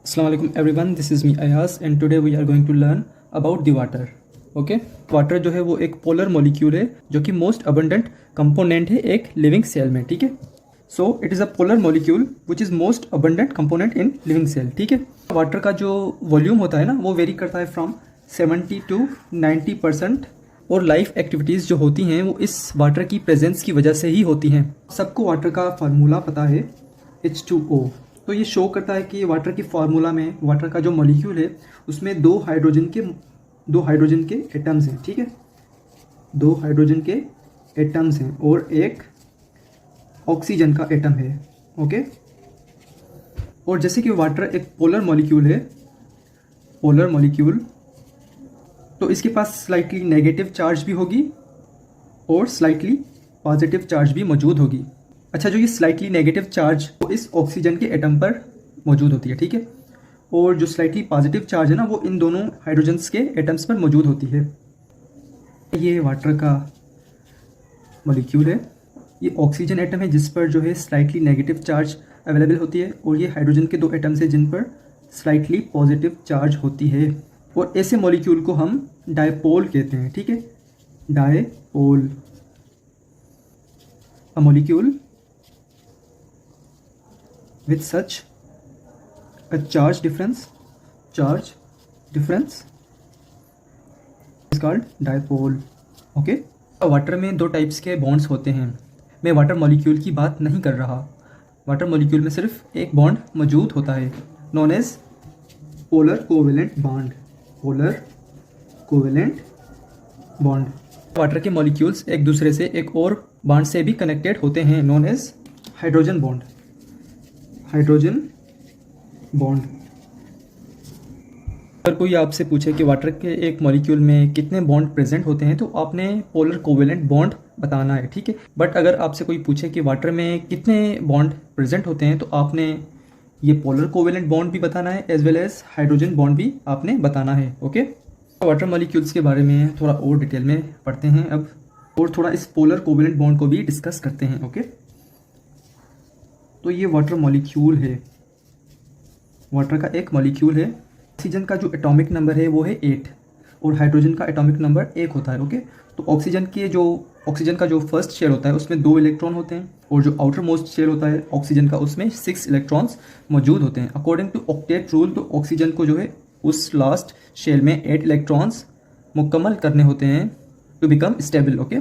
Assalamu alaikum everyone, this is me Ayaz and today we are going to learn about the water. Okay water जो है वो एक polar molecule है जो कि मोस्ट अबंडेंट कंपोनेंट है एक लिविंग सेल में. ठीक है, so it is a polar molecule which is most abundant component in living cell. ठीक है, वाटर का जो वॉल्यूम होता है ना वो वेरी करता है फ्रॉम 70 to 90%. और लाइफ एक्टिविटीज़ जो होती हैं वो इस वाटर की प्रेजेंस की वजह से ही होती हैं. सबको वाटर का फार्मूला पता है H2O. तो ये शो करता है कि वाटर की फार्मूला में वाटर का जो मॉलिक्यूल है उसमें दो हाइड्रोजन के एटम्स हैं. ठीक है, दो हाइड्रोजन के एटम्स हैं और एक ऑक्सीजन का एटम है. ओके, और जैसे कि वाटर एक पोलर मॉलिक्यूल है, पोलर मॉलिक्यूल, तो इसके पास स्लाइटली नेगेटिव चार्ज भी होगी और स्लाइटली पॉजिटिव चार्ज भी मौजूद होगी. अच्छा, जो ये स्लाइटली नेगेटिव चार्ज वो इस ऑक्सीजन के एटम पर मौजूद होती है. ठीक है, और जो स्लाइटली पॉजिटिव चार्ज है ना वो इन दोनों हाइड्रोजन्स के एटम्स पर मौजूद होती है. ये वाटर का मॉलिक्यूल है, ये ऑक्सीजन एटम है जिस पर जो है स्लाइटली नेगेटिव चार्ज अवेलेबल होती है और ये हाइड्रोजन के दो एटम्स हैं जिन पर स्लाइटली पॉजिटिव चार्ज होती है. और ऐसे मॉलिक्यूल को हम डायपोल कहते हैं. ठीक है, dipole, a molecule with such a charge difference is called dipole. Okay, water में दो टाइप्स के बॉन्ड्स होते हैं. मैं वाटर मॉलिक्यूल की बात नहीं कर रहा. वाटर मॉलिक्यूल में सिर्फ एक बॉन्ड मौजूद होता है known as polar covalent bond. Polar covalent bond. Water के मॉलिक्यूल्स एक दूसरे से एक और बॉन्ड से भी कनेक्टेड होते हैं known as hydrogen bond. Hydrogen bond. अगर कोई आपसे पूछे कि वाटर के एक मॉलिक्यूल में कितने बॉन्ड प्रेजेंट होते हैं तो आपने पोलर कोवेलेंट बॉन्ड बताना है. ठीक है, बट अगर आपसे कोई पूछे कि वाटर में कितने बॉन्ड प्रेजेंट होते हैं तो आपने ये पोलर कोवेलेंट बॉन्ड भी बताना है as well as hydrogen bond भी आपने बताना है. ओके, वाटर मॉलिक्यूल्स के बारे में थोड़ा और डिटेल में पढ़ते हैं अब, और थोड़ा इस पोलर कोवेलेंट बॉन्ड को भी डिस्कस करते हैं. ओके, तो ये वाटर मॉलिक्यूल है, वाटर का एक मॉलिक्यूल है. ऑक्सीजन का जो एटॉमिक नंबर है वो है 8 और हाइड्रोजन का एटॉमिक नंबर 1 होता है. ओके, तो ऑक्सीजन का जो फर्स्ट शेल होता है उसमें 2 इलेक्ट्रॉन होते हैं और जो आउटर मोस्ट शेल होता है ऑक्सीजन का उसमें 6 इलेक्ट्रॉन्स मौजूद होते हैं. अकॉर्डिंग टू ऑक्टेट रूल तो ऑक्सीजन को जो है उस लास्ट शेल में 8 इलेक्ट्रॉन्स मुकम्मल करने होते हैं टू बिकम स्टेबल. ओके,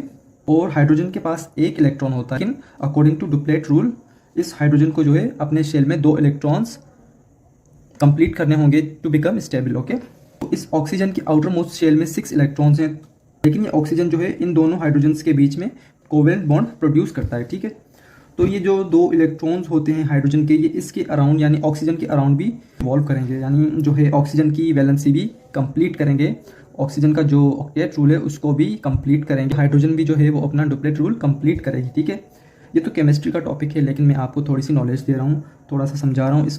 और हाइड्रोजन के पास 1 इलेक्ट्रॉन होता है, लेकिन अकॉर्डिंग टू डुप्लेट रूल इस हाइड्रोजन को जो है अपने शेल में 2 इलेक्ट्रॉन्स कंप्लीट करने होंगे टू बिकम स्टेबल. ओके, तो इस ऑक्सीजन की आउटर मोस्ट शेल में 6 इलेक्ट्रॉन्स हैं, लेकिन ये ऑक्सीजन जो है इन दोनों हाइड्रोजन्स के बीच में कोवेलेंट बॉन्ड प्रोड्यूस करता है. ठीक है, तो ये जो 2 इलेक्ट्रॉन्स होते हैं हाइड्रोजन के, ये इसके अराउंड यानी ऑक्सीजन के अराउंड भी रिवॉल्व करेंगे, यानी जो है ऑक्सीजन की वैलेंसी भी कंप्लीट करेंगे. ऑक्सीजन का जो ऑक्टेट रूल है उसको भी कंप्लीट करेंगे. हाइड्रोजन भी जो है वो अपना डुप्लेट रूल कंप्लीट करेगी. ठीक है, ये तो केमिस्ट्री का टॉपिक है लेकिन मैं आपको थोड़ी सी नॉलेज दे रहा हूँ, थोड़ा सा समझा रहा हूँ इस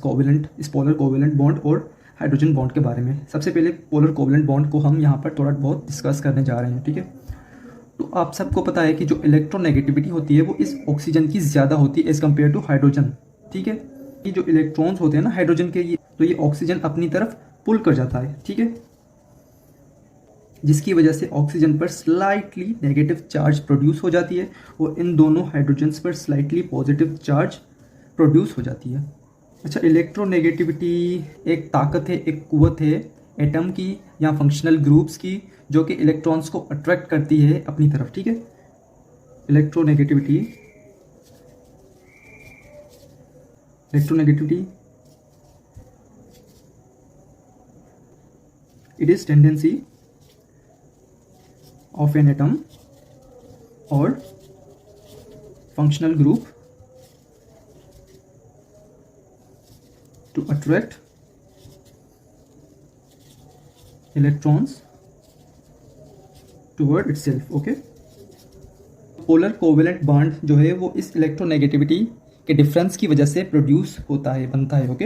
पोलर कोवेलेंट बॉन्ड और हाइड्रोजन बॉन्ड के बारे में. सबसे पहले पोलर कोवेलेंट बॉन्ड को हम यहाँ पर थोड़ा बहुत डिस्कस करने जा रहे हैं. ठीक है, तो आप सबको पता है कि जो इलेक्ट्रोनेगेटिविटी होती है वो इस ऑक्सीजन की ज़्यादा होती है एज़ कम्पेयर टू हाइड्रोजन. ठीक है, ये जो इलेक्ट्रॉन्स होते हैं ना हाइड्रोजन के, तो ये ऑक्सीजन अपनी तरफ पुल कर जाता है. ठीक है, जिसकी वजह से ऑक्सीजन पर स्लाइटली नेगेटिव चार्ज प्रोड्यूस हो जाती है और इन दोनों हाइड्रोजन्स पर स्लाइटली पॉजिटिव चार्ज प्रोड्यूस हो जाती है. अच्छा, इलेक्ट्रोनेगेटिविटी एक ताकत है, एक कुव्वत है एटम की या फंक्शनल ग्रुप्स की जो कि इलेक्ट्रॉन्स को अट्रैक्ट करती है अपनी तरफ. ठीक है, electronegativity it is tendency of an atom or functional group to attract electrons toward itself. okay, polar covalent bond जो है वो इस इलेक्ट्रोनेगेटिविटी के डिफरेंस की वजह से प्रोड्यूस होता है, बनता है. ओके,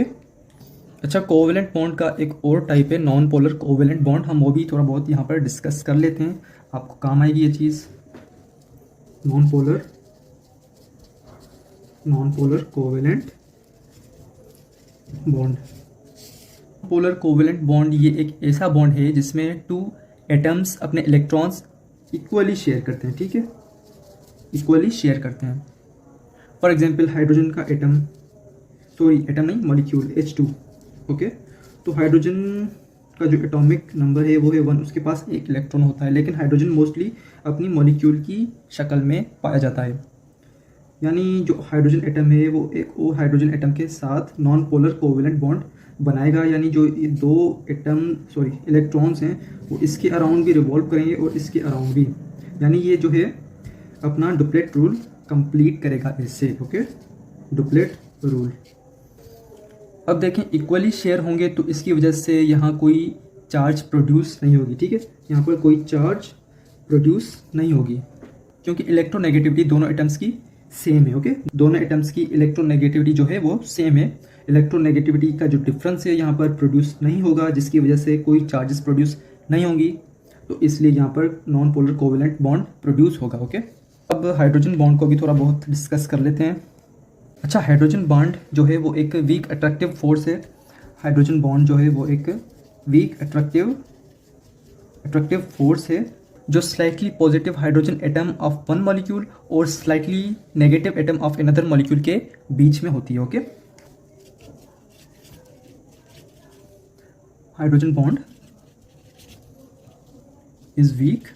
अच्छा, कोवेलेंट बॉन्ड का एक और टाइप है नॉन पोलर कोवेलेंट बॉन्ड. हम वो भी थोड़ा बहुत यहाँ पर डिस्कस कर लेते हैं, आपको काम आएगी ये चीज़. Non polar covalent bond. Polar covalent bond ये एक ऐसा बॉन्ड है जिसमें टू एटम्स अपने इलेक्ट्रॉन्स इक्वली शेयर करते हैं, ठीक है, इक्वली शेयर करते हैं। फॉर एग्जांपल हाइड्रोजन का एटम, सॉरी एटम नहीं, मॉलिक्यूल H2, ओके। तो हाइड्रोजन का जो एटॉमिक नंबर है वो है 1, उसके पास एक इलेक्ट्रॉन होता है, लेकिन हाइड्रोजन मोस्टली अपनी मॉलिक्यूल की शक्ल में पाया जाता है। यानी जो हाइड्रोजन एटम है वो एक और हाइड्रोजन एटम के साथ नॉन पोलर कोवेलेंट बॉन्ड बनाएगा, यानी जो ये दो इलेक्ट्रॉन्स हैं वो इसके अराउंड भी रिवॉल्व करेंगे और इसके अराउंड भी, यानी ये जो है अपना डुप्लेट रूल कंप्लीट करेगा इससे, ओके, डुप्लेट रूल। अब देखें इक्वली शेयर होंगे तो इसकी वजह से यहाँ कोई चार्ज प्रोड्यूस नहीं होगी, ठीक है, यहाँ पर कोई चार्ज प्रोड्यूस नहीं होगी क्योंकि इलेक्ट्रोनेगेटिविटी दोनों एटम्स की सेम है, ओके। दोनों एटम्स की इलेक्ट्रोनेगेटिविटी जो है वो सेम है। इलेक्ट्रोनेगेटिविटी का जो डिफरेंस है यहाँ पर प्रोड्यूस नहीं होगा, जिसकी वजह से कोई चार्जेस प्रोड्यूस नहीं होंगी, तो इसलिए यहाँ पर non polar covalent bond produce होगा, ओके। अब हाइड्रोजन बॉन्ड को भी थोड़ा बहुत डिस्कस कर लेते हैं। अच्छा, हाइड्रोजन बॉन्ड जो है वो एक वीक अट्रैक्टिव फोर्स है। हाइड्रोजन बॉन्ड जो है वो एक वीक अट्रैक्टिव फोर्स है जो slightly positive hydrogen atom of one molecule और slightly negative atom of another molecule के बीच में होती है, okay. Hydrogen bond is weak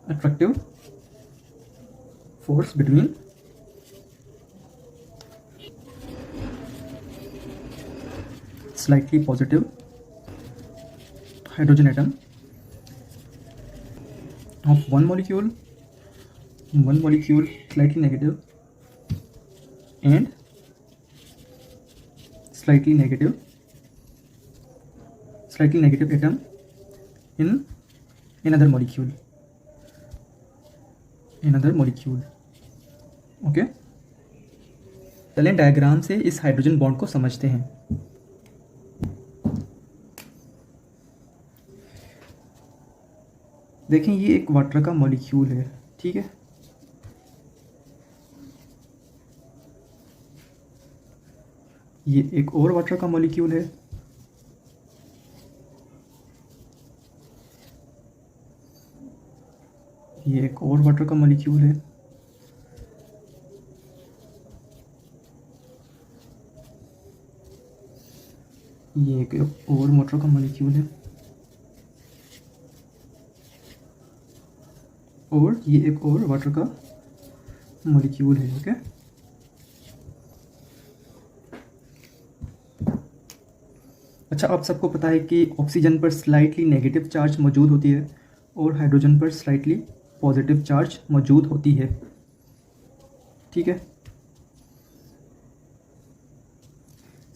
attractive force between slightly positive hydrogen atom of one molecule slightly negative and slightly negative atom in another molecule, okay. चलें diagram से इस hydrogen bond को समझते हैं। देखें ये एक वाटर का मॉलिक्यूल है, ठीक है, ये एक और वाटर का मॉलिक्यूल है, ये एक और वाटर का मॉलिक्यूल है, ये एक और वाटर का मॉलिक्यूल है और ये एक और वाटर का मॉलिक्यूल है, ओके। अच्छा, आप सबको पता है कि ऑक्सीजन पर स्लाइटली नेगेटिव चार्ज मौजूद होती है और हाइड्रोजन पर स्लाइटली पॉजिटिव चार्ज मौजूद होती है, ठीक है,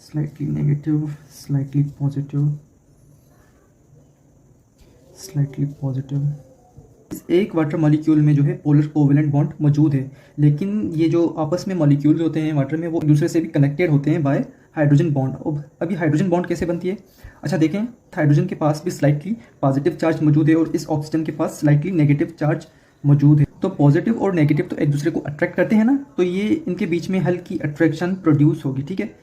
स्लाइटली नेगेटिव, स्लाइटली पॉजिटिव। इस एक वाटर मॉलिक्यूल में जो है पोलर कोवेलेंट बॉन्ड मौजूद है, लेकिन ये जो आपस में मॉलिक्यूल्स होते हैं वाटर में वो एक दूसरे से भी कनेक्टेड होते हैं बाय हाइड्रोजन बॉन्ड। अब अभी हाइड्रोजन बॉन्ड कैसे बनती है? अच्छा देखें, हाइड्रोजन के पास भी स्लाइटली पॉजिटिव चार्ज मौजूद है और इस ऑक्सीजन के पास स्लाइटली नेगेटिव चार्ज मौजूद है। तो पॉजिटिव और नेगेटिव तो एक दूसरे को अट्रैक्ट करते हैं ना, तो ये इनके बीच में हल्की अट्रैक्शन प्रोड्यूस होगी, ठीक है।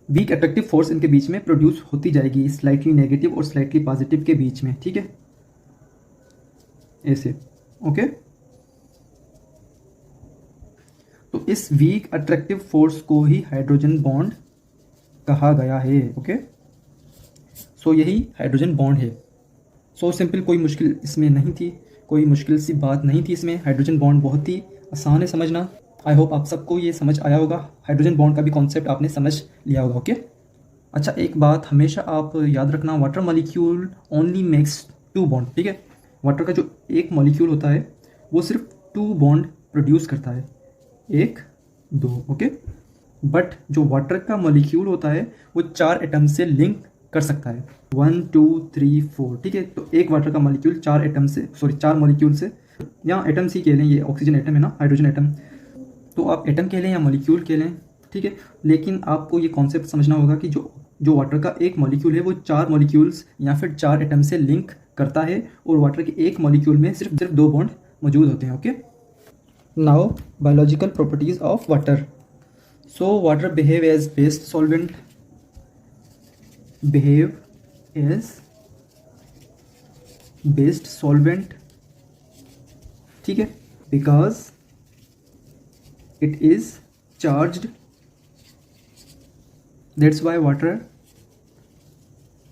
वीक अट्रैक्टिव फोर्स इनके बीच में प्रोड्यूस होती जाएगी स्लाइटली नेगेटिव और स्लाइटली पॉजिटिव के बीच में, ठीक है, ऐसे, ओके। तो इस वीक अट्रैक्टिव फोर्स को ही हाइड्रोजन बॉन्ड कहा गया है, ओके। सो यही हाइड्रोजन बॉन्ड है। सो सिंपल, कोई मुश्किल इसमें नहीं थी, कोई मुश्किल सी बात नहीं थी इसमें। हाइड्रोजन बॉन्ड बहुत ही आसान है समझना। आई होप आप सबको ये समझ आया होगा, हाइड्रोजन बॉन्ड का भी कॉन्सेप्ट आपने समझ लिया होगा, ओके। अच्छा, एक बात हमेशा आप याद रखना, water molecule only makes 2 bond, ठीक है। वाटर का जो एक मॉलिक्यूल होता है वो सिर्फ 2 बॉन्ड प्रोड्यूस करता है, 1 2, ओके। बट जो वाटर का मॉलिक्यूल होता है वो 4 एटम से लिंक कर सकता है, 1 2 3 4, ठीक है। तो एक वाटर का मॉलिक्यूल 4 मॉलिक्यूल से, यहाँ एटम्स ही कह लें, ये ऑक्सीजन एटम है ना, हाइड्रोजन एटम, तो आप एटम कह लें या मॉलिक्यूल कह लें, ठीक है। लेकिन आपको ये कॉन्सेप्ट समझना होगा कि जो वाटर का एक मॉलिक्यूल है वो 4 मॉलिक्यूल्स या फिर 4 एटम से लिंक करता है और वाटर के एक मॉलिक्यूल में सिर्फ 2 बॉन्ड मौजूद होते हैं, okay. Now biological properties of water. So water behave as base solvent, behave as based solvent, ठीक है, because it is charged, that's why water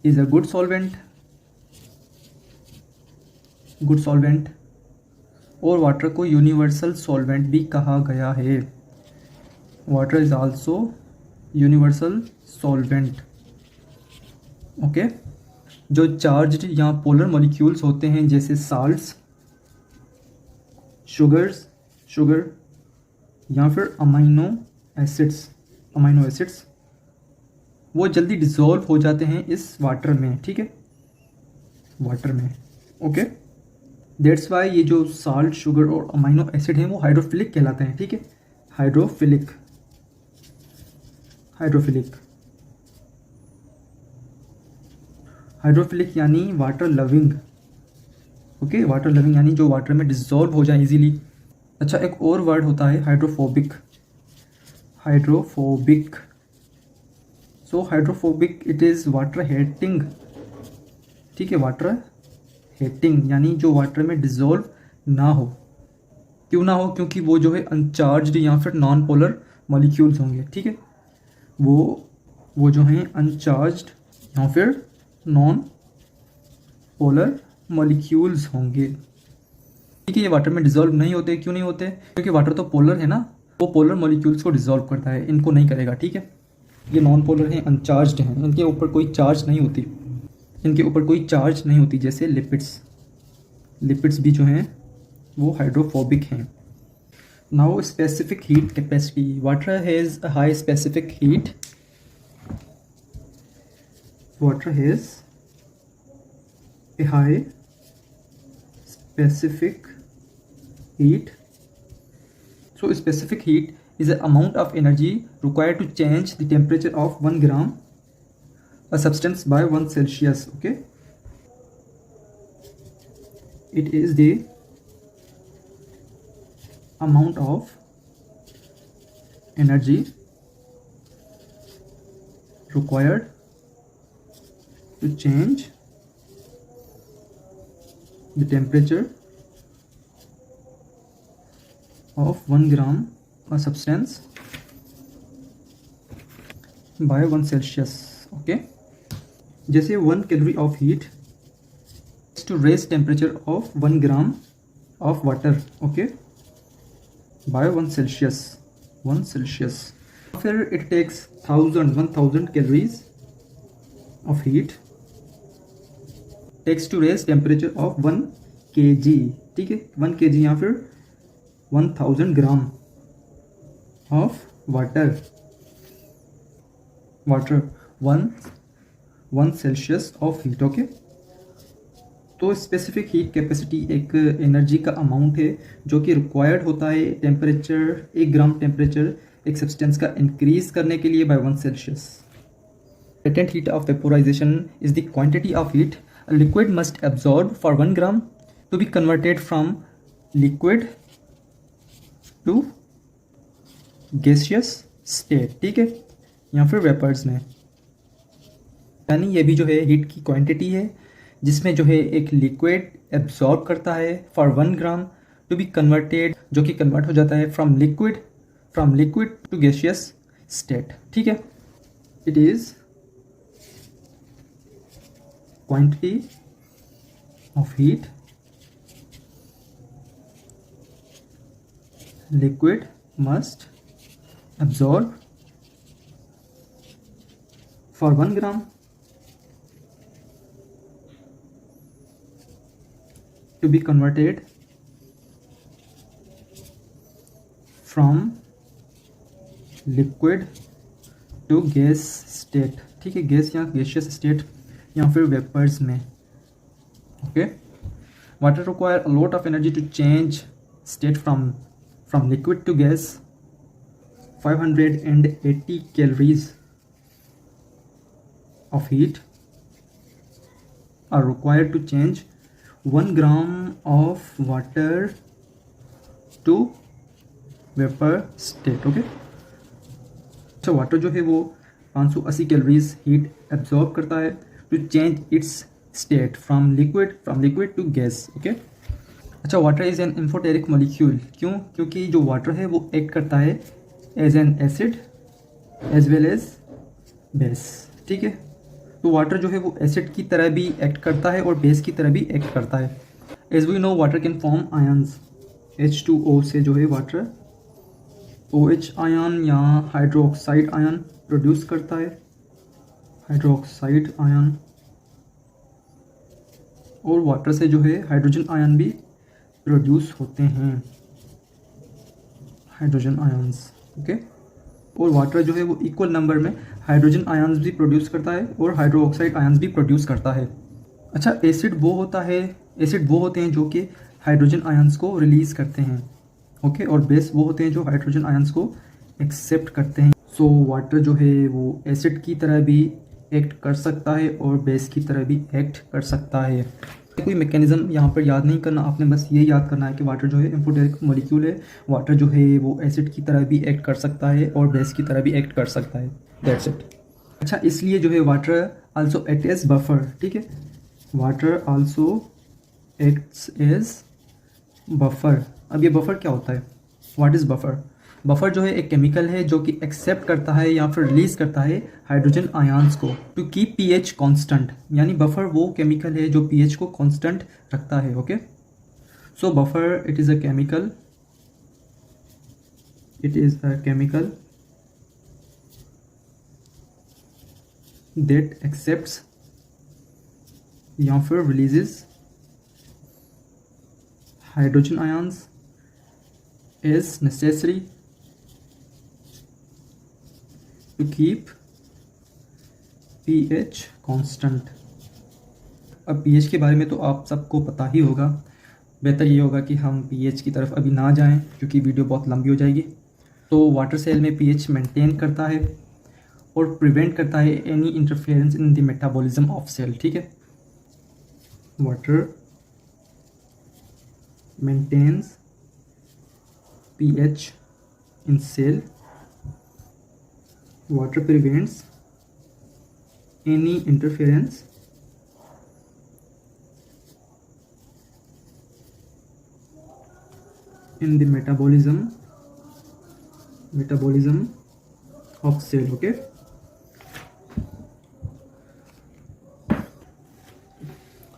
is a good solvent, good solvent. और water को universal solvent भी कहा गया है। Water is also universal solvent. Okay, जो charged या पोलर मॉलिक्यूल्स होते हैं जैसे साल्ट्स, शुगर या फिर अमाइनो एसिड्स, वो जल्दी डिसॉल्व हो जाते हैं इस वाटर में, ठीक है, वाटर में। ओके, दैट्स वाई ये जो साल्ट, शुगर और अमाइनो एसिड हैं वो हाइड्रोफिलिक कहलाते हैं, ठीक है, हाइड्रोफिलिक यानी water loving. Okay, water loving यानी जो वाटर में डिसॉल्व हो जाए इजीली। अच्छा, एक और वर्ड होता है hydrophobic. So hydrophobic it is water hating, ठीक है, वाटर हेटिंग यानी जो वाटर में डिसॉल्व ना हो। क्यों ना हो? क्योंकि वो जो है अनचार्ज्ड या फिर नॉन पोलर मॉलिक्यूल्स होंगे, ठीक है, वो जो हैं अनचार्ज्ड या फिर नॉन पोलर मॉलिक्यूल्स होंगे, ठीक है। ये वाटर में डिसॉल्व नहीं होते। क्यों नहीं होते? क्योंकि वाटर तो पोलर है ना, वो पोलर मॉलिक्यूल्स को डिसॉल्व करता है, इनको नहीं करेगा, ठीक है। ये नॉन पोलर हैं, अनचार्ज्ड हैं, इनके ऊपर कोई चार्ज नहीं होती, जैसे लिपिड्स भी जो हैं वो हाइड्रोफोबिक हैं। Now specific heat capacity. Water has a high specific heat. Water has a high specific heat. So specific heat is the amount of energy required to change the temperature of 1 gram a substance by 1 Celsius. Okay, it is the amount of energy required to change the temperature of 1 gram a substance by 1 Celsius. Okay, जैसे 1 calorie of heat is to raise temperature of 1 gram of water, okay, by 1 Celsius. फिर it takes 1000 calories of heat takes to raise temperature of 1 kg, ठीक है, 1 kg या फिर 1000 gram of water 1 Celsius of heat. Okay, तो specific heat capacity एक energy का amount है जो कि रिक्वायर्ड होता है टेम्परेचर, 1 ग्राम टेम्परेचर एक सब्सटेंस का इंक्रीज करने के लिए by 1 Celsius. Latent heat of vaporization is the quantity of heat a liquid must absorb for 1 gram to be converted from liquid to gaseous state, ठीक है, या फिर वेपर्स में। यानी ये भी जो है हीट की क्वांटिटी है जिसमें जो है एक लिक्विड एब्जॉर्ब करता है for 1 gram to be converted, जो कि कन्वर्ट हो जाता है from liquid to gaseous state, ठीक है। It is quantity of heat liquid must absorb for 1 gram to be converted from liquid to gas state, ठीक है, गैस या gaseous state या फिर वेपर्स में। Okay, water require a lot of energy to change state from liquid to gas. 580 calories of heat are required to change 1 gram of water to vapour state. Okay, अच्छा, water जो है वो 580 कैलोरीज heat absorb करता है to change its state from liquid to gas. Okay. अच्छा, water is an amphoteric molecule. क्यों? क्योंकि जो वाटर है वो एक्ट करता है as an acid as well as base. ठीक है, तो वाटर जो है वो एसिड की तरह भी एक्ट करता है और बेस की तरह भी एक्ट करता है। As we know water can form ions. H2O से जो है वाटर OH आयन या हाइड्रोक्साइड आयन प्रोड्यूस करता है, हाइड्रोक्साइड आयन। और वाटर से जो है हाइड्रोजन आयन भी प्रोड्यूस होते हैं, हाइड्रोजन आयन्स। ओके। और वाटर जो है वो इक्वल नंबर में हाइड्रोजन आयन्स भी प्रोड्यूस करता है और हाइड्रोक्साइड आयन्स भी प्रोड्यूस करता है। अच्छा, एसिड वो होते हैं जो कि हाइड्रोजन आयन्स को रिलीज़ करते हैं। ओके। और बेस वो होते हैं जो हाइड्रोजन आयन्स को एक्सेप्ट करते हैं। सो वाटर जो है वो एसिड की तरह भी एक्ट कर सकता है और बेस की तरह भी एक्ट कर सकता है। कोई मैकेनिज्म यहाँ पर याद नहीं करना, आपने बस ये याद करना है कि वाटर जो है एम्फोटेरिक मॉलिक्यूल है। वाटर जो है वो एसिड की तरह भी एक्ट कर सकता है और बेस की तरह भी एक्ट कर सकता है। That's it. अच्छा, इसलिए जो है water also act as buffer. ठीक है, water also acts as buffer. अब ये बफर क्या होता है? What is buffer? बफर जो है एक केमिकल है जो कि एक्सेप्ट करता है या फिर रिलीज करता है हाइड्रोजन आयन्स को टू कीप पीएच कांस्टेंट। यानी बफर वो केमिकल है जो पीएच को कांस्टेंट रखता है। Okay. So buffer it is a chemical that accepts या फिर releases hydrogen ions is necessary to keep pH constant। अब pH के बारे में तो आप सबको पता ही होगा। बेहतर ये होगा कि हम pH की तरफ अभी ना जाएं क्योंकि वीडियो बहुत लंबी हो जाएगी। तो वाटर सेल में pH मेंटेन करता है और प्रिवेंट करता है any interference in the metabolism of cell. ठीक है, water maintains pH in cell. Water prevents any interference in the metabolism of cell. Okay.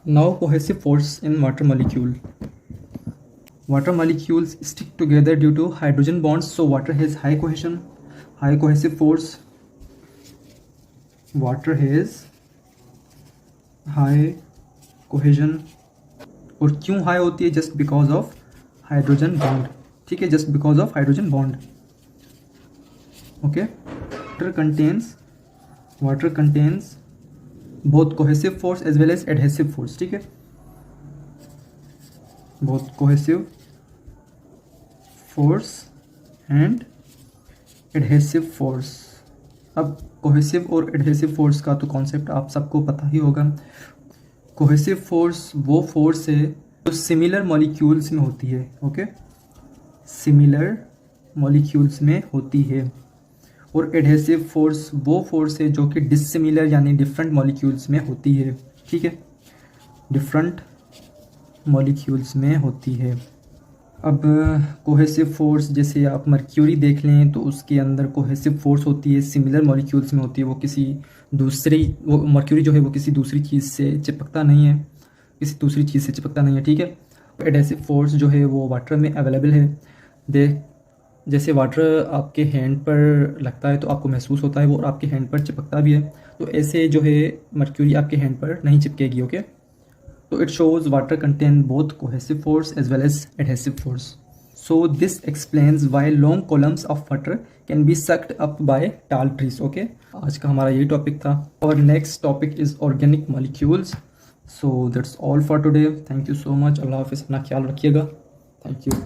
Now cohesive force in water molecule. Water molecules stick together due to hydrogen bonds, so water has high cohesive force. Water has high cohesion। और क्यों high होती है? Just because of hydrogen bond. ठीक है, just because of hydrogen bond. Okay. Water contains both cohesive force as well as adhesive force. ठीक है, both cohesive force and adhesive force. अब cohesive और एडहेसिव फोर्स का तो कॉन्सेप्ट आप सबको पता ही होगा। कोहेसिव फोर्स वो फोर्स है जो सिमिलर मॉलिक्यूल्स में होती है। ओके, सिमिलर मॉलिक्यूल्स में होती है। और एडहेसिव फोर्स वो फोर्स है जो कि डिससिमिलर यानी डिफरेंट मॉलिक्यूल्स में होती है। ठीक है, डिफरेंट मॉलिक्यूल्स में होती है। अब कोहेसिव फोर्स जैसे आप मर्क्यूरी देख लें तो उसके अंदर कोहेसिव फोर्स होती है, सिमिलर मॉलिक्यूल्स में होती है। वो मर्क्यूरी जो है वो किसी दूसरी चीज़ से चिपकता नहीं है, ठीक है। एडहेसिव फोर्स जो है वो वाटर में अवेलेबल है। जैसे वाटर आपके हैंड पर लगता है तो आपको महसूस होता है वो, और आपके हैंड पर चिपकता भी है। तो ऐसे जो है मर्क्यूरी आपके हैंड पर नहीं चिपकेगी। Okay, so it shows water contain both cohesive force as well as adhesive force. So this explains why long columns of water can be sucked up by tall trees. Okay, आज का हमारा यही topic था। Our next topic is organic molecules. So that's all for today. Thank you so much. अल्लाह हाफिज़, अपना ख्याल रखिएगा। Thank you.